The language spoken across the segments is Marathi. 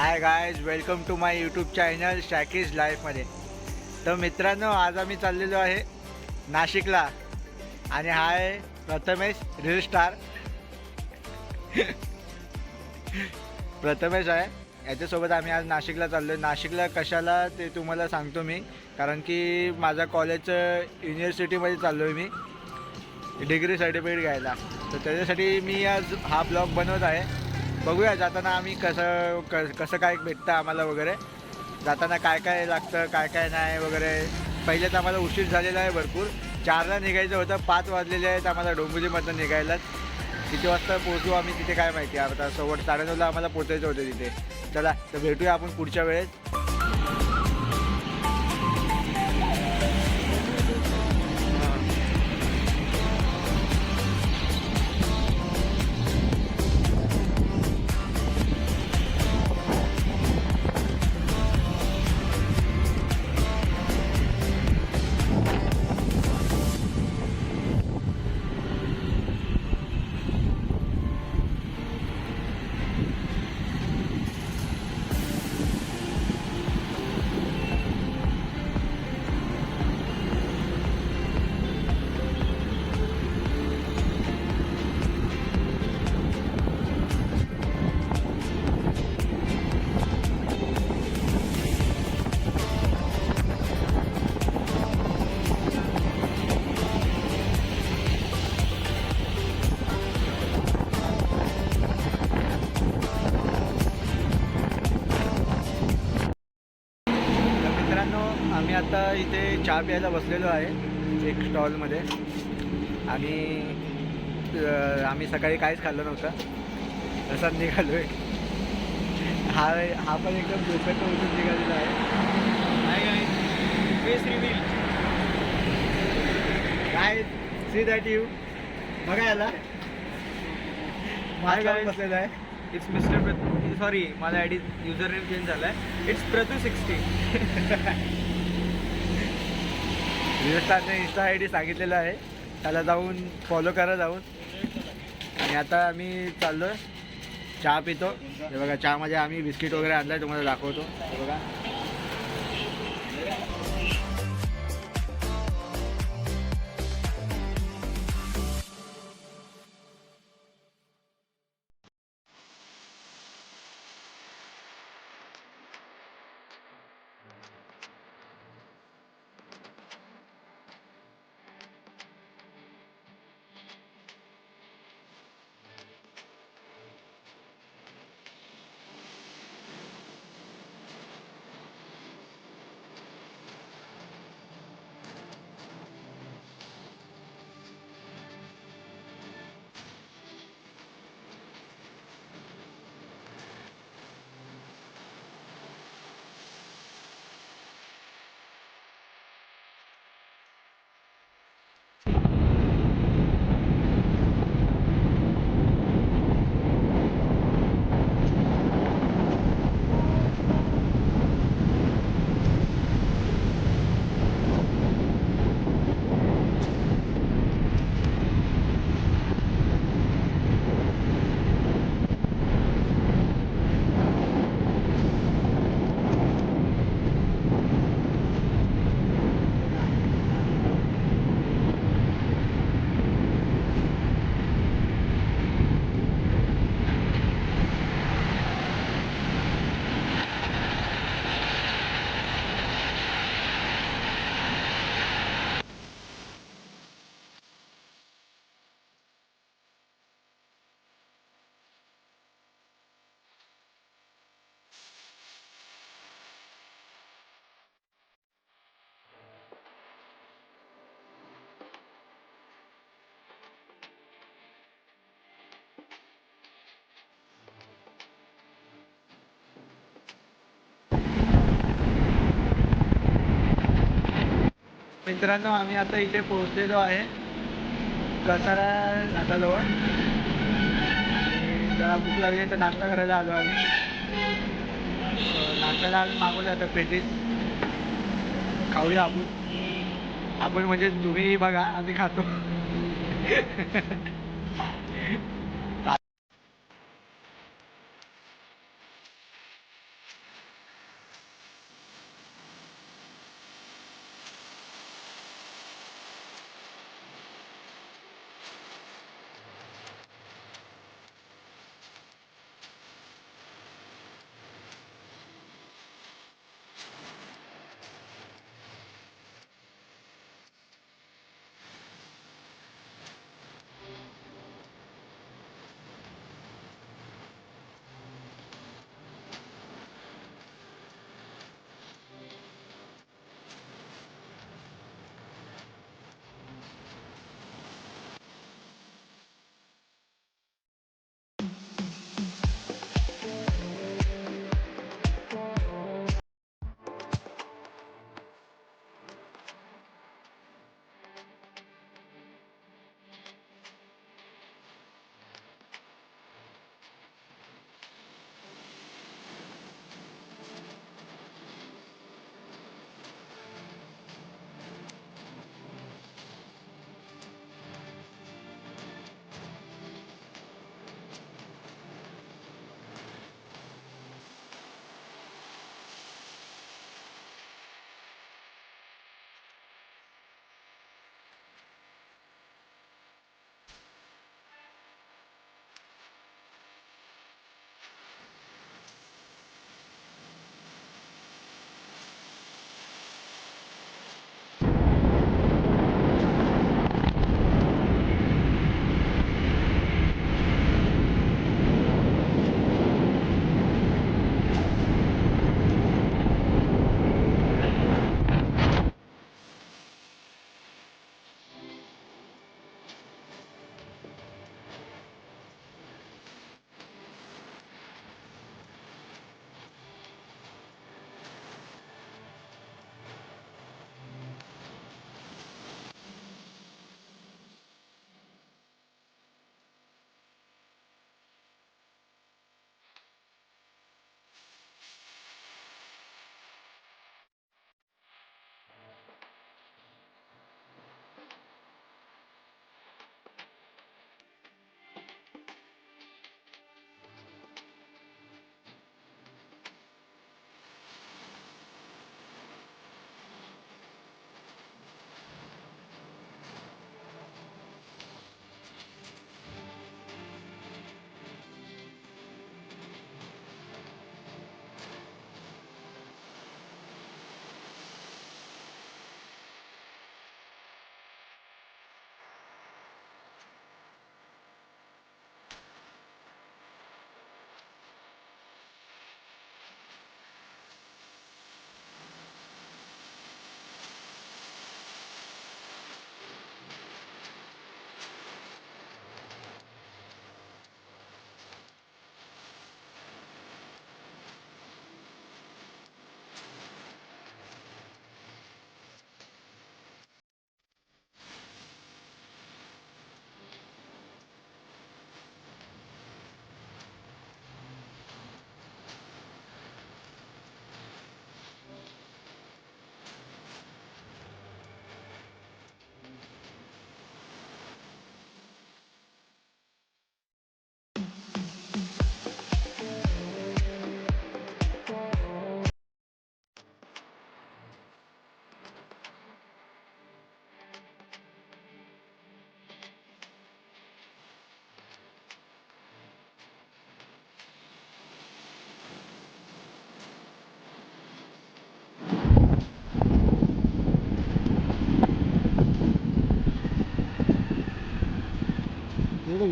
High guys, welcome to my YouTube channel Shaky's लाईफमध्ये. तर मित्रांनो, आज आम्ही चाललेलो आहे नाशिकला आणि हा आहे प्रथमेश रील स्टार. प्रथमेश आहे, याच्यासोबत आम्ही आज नाशिकला चाललो आहे. नाशिकला कशाला ते तुम्हाला सांगतो मी, कारण की माझ्या कॉलेजचं युनिव्हर्सिटीमध्ये चाललो आहे मी डिग्री सर्टिफिकेट घ्यायला. तर त्याच्यासाठी मी आज हा ब्लॉग बनवत आहे. बघूया जाताना आम्ही कसं काय भेटतं आम्हाला वगैरे, जाताना काय काय लागतं काय काय नाही वगैरे. पहिलेच आम्हाला उशीर झालेला आहे भरपूर. 4ला निघायचं होतं, 5 वाजलेले आहेत आम्हाला डोंबिवलीमधून निघायलाच. किती वाजता पोहोचू आम्ही तिथे काय माहिती. आता 9:15 आम्हाला पोचायचं होतं तिथे. चला तर भेटूया आपण पुढच्या वेळेस. आम्ही आता इथे चहा प्यायला बसलेलो आहे एक स्टॉलमध्ये. आणि आम्ही सकाळी काहीच खाल्लं नव्हतं, तसाच निघालो आहे. हा पण एकदम डोक्यात उठून निघालेला आहे. फेस रिव्हील काय सी दॅट यू बघा याला. माझ्या बसलेला आहे. इट्स मिस्टर सॉरी, माझा I D user name change झाला आहे. इट्स प्रतू60. रिस्टारने इंस्टा आय डी सांगितलेलं आहे, त्याला जाऊन फॉलो करा जाऊन. आणि आता आम्ही चाललो चहा पितो. हे बघा, चहामध्ये आम्ही बिस्किट वगैरे आणलं आहे, तुम्हाला दाखवतो. हे बघा. मित्रांनो, आम्ही आता इथे पोहोचलेलो आहे कसारा घाटाजवळ. जरा भूक लागली तर नाश्ता करायला आलो आम्ही. नाश्त्याला आम्ही मागवलं आता पेटीस. खाऊया आपण म्हणजे तुम्ही बघा, आम्ही खातो.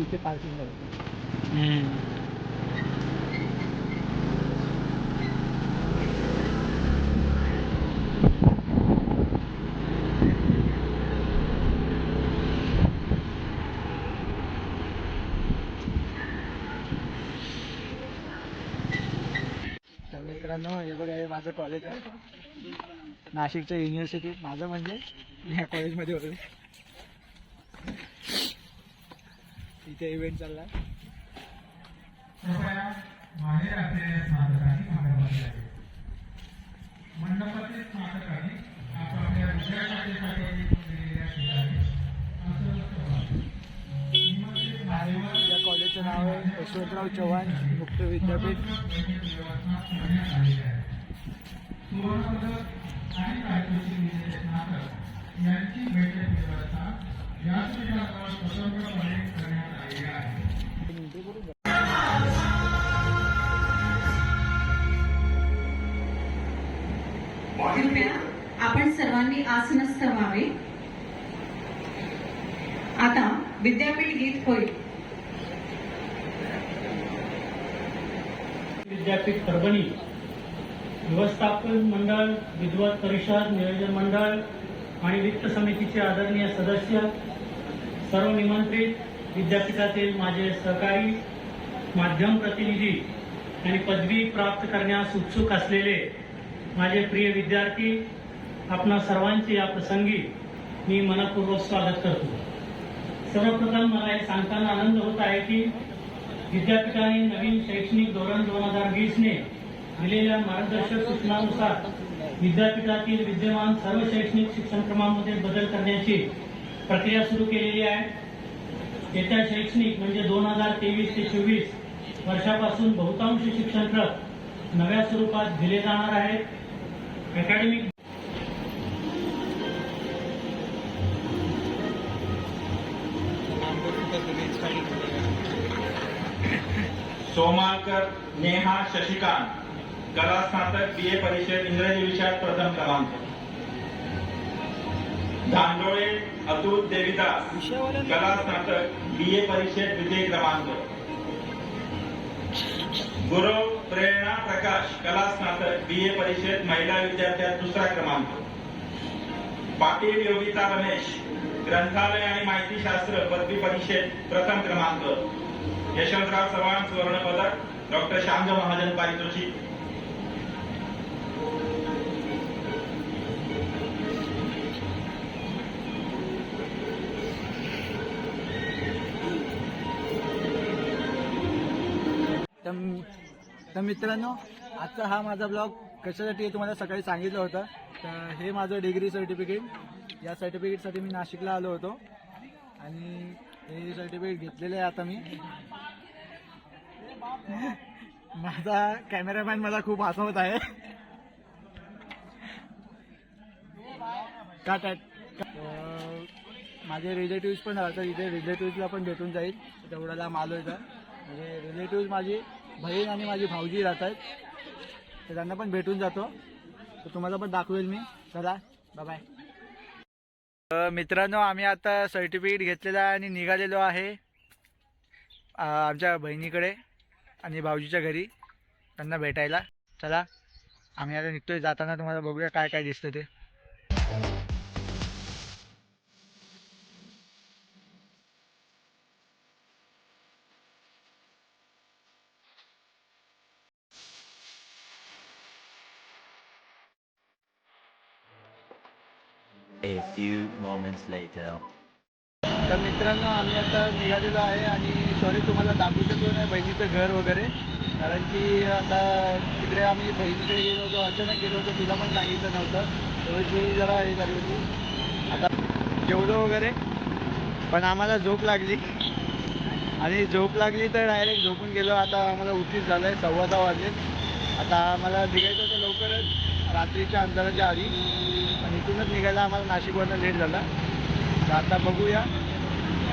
इथे पार्किंग करायचं. तर मित्रांनो हे बघा हे माझं कॉलेज आहे नाशिकच्या युनिव्हर्सिटी. माझं म्हणजे मी ह्या कॉलेजमध्ये होतो. इथे इव्हेंट चालला. बाहेर असलेल्या स्नातकांनी थांबावे लागेल. मंडपातील स्नातकांनी आपापल्या विद्यार्थ्यांसाठी दिलेल्या ठिकाणी या कॉलेजचं नाव आहे यशवंतराव चव्हाण मुक्त विद्यापीठ. करण्यात आलेले आहे. सुवर्णपदक आणि कायदेशीर दिलेले स्नातक यांची बैठक व्यवस्था व्यासपीठावर स्वतंत्रपणे करण्यात आलेली आहे. कृपया आपण सर्वांनी आसनस्थ व्हावे. आता विद्यापीठ गीत होईल. विद्यापीठ परभणी व्यवस्थापन मंडळ, विद्वत परिषद, नियोजन मंडळ आणि वित्त समितीचे आदरणीय सदस्य, सर्व निमंत्रित विद्यापीठातील माझे सहकारी, माध्यम प्रतिनिधी आणि पदवी प्राप्त करण्यास उत्सुक असलेले माझे प्रिय विद्यार्थी, आपणा सर्वांचे या प्रसंगी मी मनपूर्वक स्वागत करतो. सर्वप्रथम मला हे सांगताना आनंद होत आहे की विद्यापीठाने नवीन शैक्षणिक धोरण 2020 ने दिलेल्या मार्गदर्शक सूचनांनुसार विद्यापीठातील विद्यमान सर्व शैक्षणिक शिक्षणक्रमांमध्ये बदल करण्याची प्रक्रिया सुरू केलेली आहे. येत्या शैक्षणिक म्हणजे 2023 ते 24 वर्षापासून बहुतांश शिक्षणक्रम नव्या स्वरूपात दिले जाणार आहेत. अकॅडमिक सोमालकर नेहा शशिकांत, कला स्नातक, बीए परिषद, इंग्रजी विषयात प्रथम क्रमांक. धांडोळे अतुल देविदास, कला स्नातक, बीए परिषद, द्वितीय क्रमांक. गुरव प्रेरणा प्रकाश, कला स्नातक, बीए परिषद, महिला विद्यार्थ्यात दुसरा क्रमांक. पाटील योगिता रमेश, ग्रंथालय आणि माहितीशास्त्र, पदवी परिषद, प्रथम क्रमांक. यशवंतराव चव्हाण सुवर्ण पदक, डॉक्टर शांग महाजन पारितोषिक. तर मित्रांनो आजचा हा माझा ब्लॉग कशासाठी आहे तुम्हाला सकाळी सांगितलं होतं. तर हे माझं डिग्री सर्टिफिकेट. या सर्टिफिकेटसाठी मी नाशिकला आलो होतो आणि हे सर्टिफिकेट घेतलेलं आहे आता मी. माझा कॅमेरामॅन मला खूप हसवत आहे. माझे रिलेटिव्स पण राहतात इथे. रिलेटिव्सला पण भेटून जाईल. तेवढा लांब आलो इथं. म्हणजे रिलेटिव्स माझी बहीण आणि माझी भाऊजी राहतात तर त्यांना पण भेटून जातो. तर तुम्हाला पण दाखवेल मी. चला बाय. मित्रांनो आम्ही आता सर्टिफिकेट घेतलेलं आहे आणि निघालेलो आहे आमच्या बहिणीकडे आणि भाऊजीच्या घरी त्यांना भेटायला. चला आम्ही आता निघतोय. जाताना तुम्हाला बघूया काय काय दिसतं ते. A few moments later. तर मित्रांनो आम्ही आता निघालेलो आहे आणि सॉरी तुम्हाला दाखवू शकलो नाही बहिणीचं घर वगैरे, कारण की आता तिकडे आम्ही बहिणीकडे गेलो होतो. अचानक गेलो होतो. तिला पण सांगितलं नव्हतं. तर मी जरा हे झाली होती. आता जेवलो वगैरे पण आम्हाला झोप लागली आणि झोप लागली तर डायरेक्ट झोपून गेलो. आता आम्हाला उशीर झाला आहे. 6:15 वाजले. आता आम्हाला निघायचं होतं लवकरच रात्रीच्या अंधाराच्या आधी. आणि इथूनच निघायला आम्हाला नाशिकवरनं लेट झाला. तर आता बघूया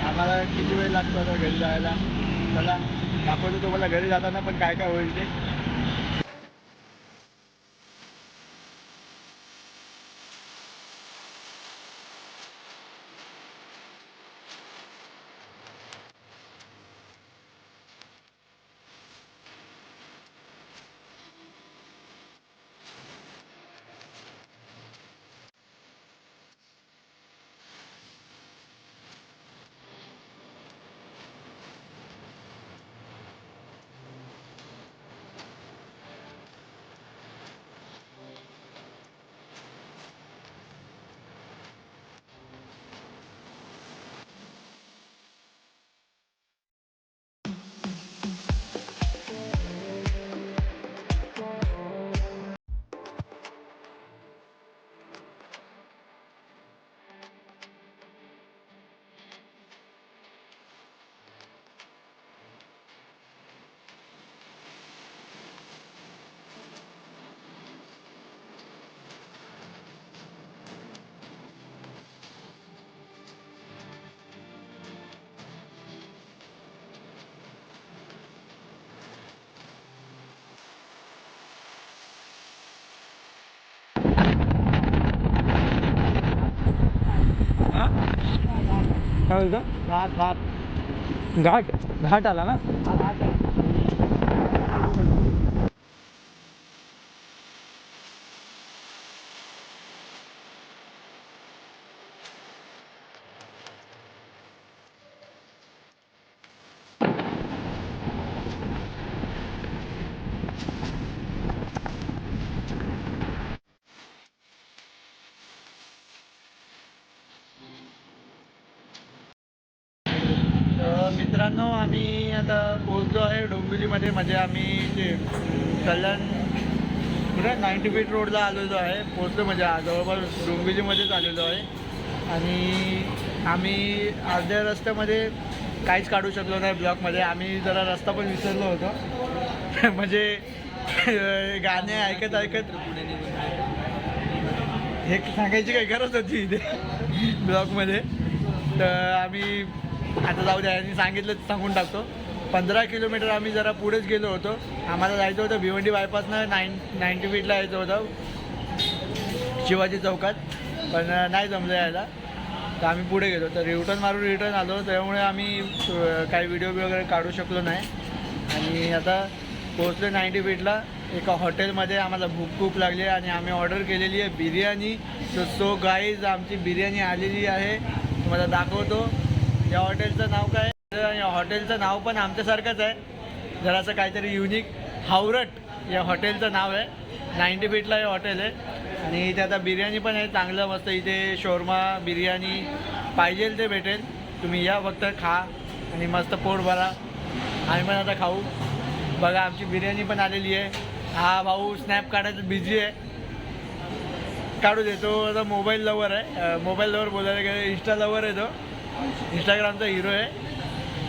आम्हाला किती वेळ लागतो आता घरी जायला. चला दाखवतो तुम्हाला घरी जाताना पण काय काय होईल ते. काय बोलतो घाट घाट आला ना. मित्रांनो आम्ही आता पोहोचलो आहे डोंबिवलीमध्ये. म्हणजे आम्ही ते कल्याण कुठे 90 फीट रोडला आलेलो आहे. पोहोचलो म्हणजे जवळपास डोंबिवलीमध्येच आलेलो आहे. आणि आम्ही अर्ध्या रस्त्यामध्ये काहीच काढू शकलो नाही ब्लॉकमध्ये. आम्ही जरा रस्ता पण विसरलो होतो. म्हणजे गाणे ऐकत ऐकत हे सांगायची काही गरज होती इथे ब्लॉकमध्ये. तर आम्ही आता जाऊ द्या, यांनी सांगितलं सांगून टाकतो. 15 किलोमीटर आम्ही जरा पुढेच गेलो होतो. आम्हाला जायचं होतं भिवंडी बायपासनं 90 फीटला यायचं होतं शिवाजी चौकात, पण नाही जमलं यायला. तर आम्ही पुढे गेलो. तर रिटर्न आलो. त्यामुळे आम्ही काही व्हिडिओ वगैरे काढू शकलो नाही. आणि आता पोहोचलो 90 फीटला. एका हॉटेलमध्ये आम्हाला भूक खूप लागली आहे आणि आम्ही ऑर्डर केलेली आहे बिर्याणी. सो गाईज आमची बिर्याणी आलेली आहे, तुम्हाला दाखवतो. या हॉटेलचं नाव काय? या हॉटेलचं नाव पण आमच्यासारखंच आहे, जरासं काहीतरी युनिक. हावरट या हॉटेलचं नाव आहे. 90 फीटला हे हॉटेल आहे. आणि इथे आता बिर्याणी पण आहे चांगलं मस्त. इथे शोरमा बिर्याणी पाहिजे ते भेटेल. तुम्ही या फक्त खा आणि मस्त पोट भरा. आम्ही पण आता खाऊ. बघा आमची बिर्याणी पण आलेली आहे. हा भाऊ स्नॅप काढायचं बिझी आहे, काढू देतो. आता मोबाईल लवर आहे. मोबाईल लवर बोलायला गेलं इंस्टा लवर आहे तो. इंस्टाग्रामचा हिरो आहे.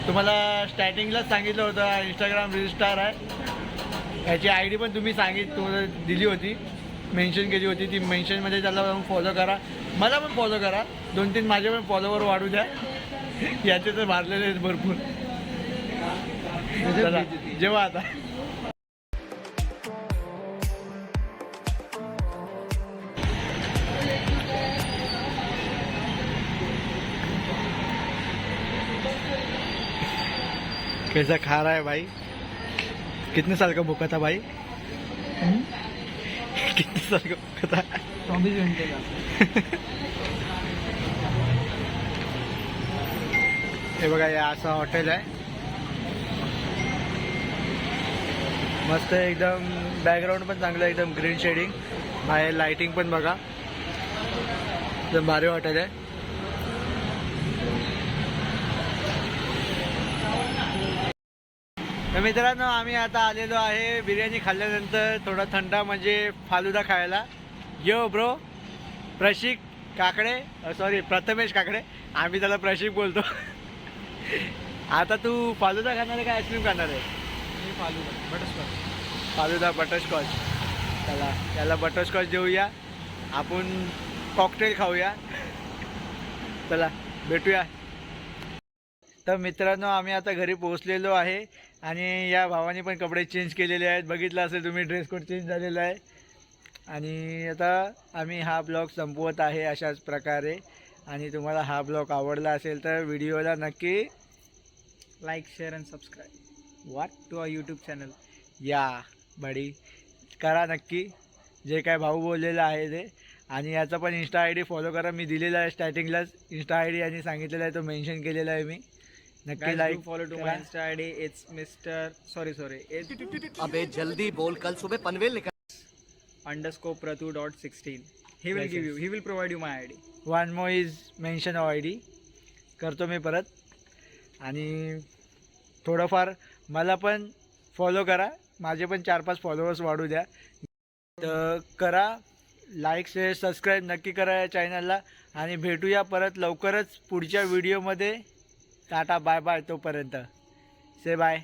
तुम्हाला स्टार्टिंगलाच सांगितलं होतं इंस्टाग्राम रील स्टार आहे. याची आय डी पण तुम्हाला दिली होती, मेन्शन केली होती. ती मेन्शनमध्ये त्याला जाऊन फॉलो करा. मला पण फॉलो करा. 2-3 माझे पण फॉलोवर वाढू द्या. याचे तर मारलेले आहेत भरपूर. चला जेव्हा आता कैसा खा रहा है भाई? कितने साल का भूखा था भाई? कितने साल का भूखा था? 24 घंटे का. हे बघा, या असं हॉटेल आहे. मस्त एकदम. बॅकग्राऊंड पण चांगलं आहे, एकदम ग्रीन शेडिंग. बाहेर लाइटिंग पण बघा, एकदम भारी हॉटेल आहे. तर मित्रांनो आम्ही आता आलेलो आहे बिर्याणी खाल्ल्यानंतर थोडा थंडा म्हणजे फालुदा खायला. यो ब्रो प्रशिक काकडे, सॉरी प्रथमेश काकडे, आम्ही त्याला प्रशिक बोलतो. आता तू फालुदा खाणार आहे का आईस्क्रीम खाणार आहे? मी बटरस्कॉच. फालुदा बटरस्कॉच. त्याला बटरस्कॉच देऊया. आपण कॉकटेल खाऊया. चला भेटूया. तर मित्रांनो आम्ही आता घरी पोहोचलेलो आहे. आणि या भावाने पण कपडे चेंज केलेले आहेत. बघितलं असेल तुम्ही, ड्रेस कोड चेंज झालेला आहे. आणि आता आम्ही हा ब्लॉग संपवत आहे अशाच प्रकारे. आणि तुम्हाला हा ब्लॉग आवडला असेल तर व्हिडिओला नक्की लाईक, शेअर अँड सबस्क्राईब वाट टू आवर यूट्यूब चॅनल. या बडी करा नक्की, जे काय भाऊ बोललेलं आहे ते. आणि याचा पण इंस्टा आय डी फॉलो करा. मी दिलेला आहे स्टार्टिंगलाच इंस्टा आय डी आणि सांगितलेला आहे, तो मेन्शन केलेला आहे मी. नक्की like follow to my insta ID. It's mister sorry अबे जल्दी बोल, कल सुबह पनवेल निकल. _Pratu.16. He will Yes, give yes. you. He will provide you my ID. One more is mention I D करतो मी परत. आणि थोडंफार मला पण फॉलो करा. माझे पण 4-5 फॉलोअर्स वाढू द्या. तर करा लाईक, शेअर, सबस्क्राईब नक्की करा या चॅनलला. आणि भेटूया परत लवकरच पुढच्या व्हिडिओमध्ये. Tata bye bye. तोपर्यंत से बाय.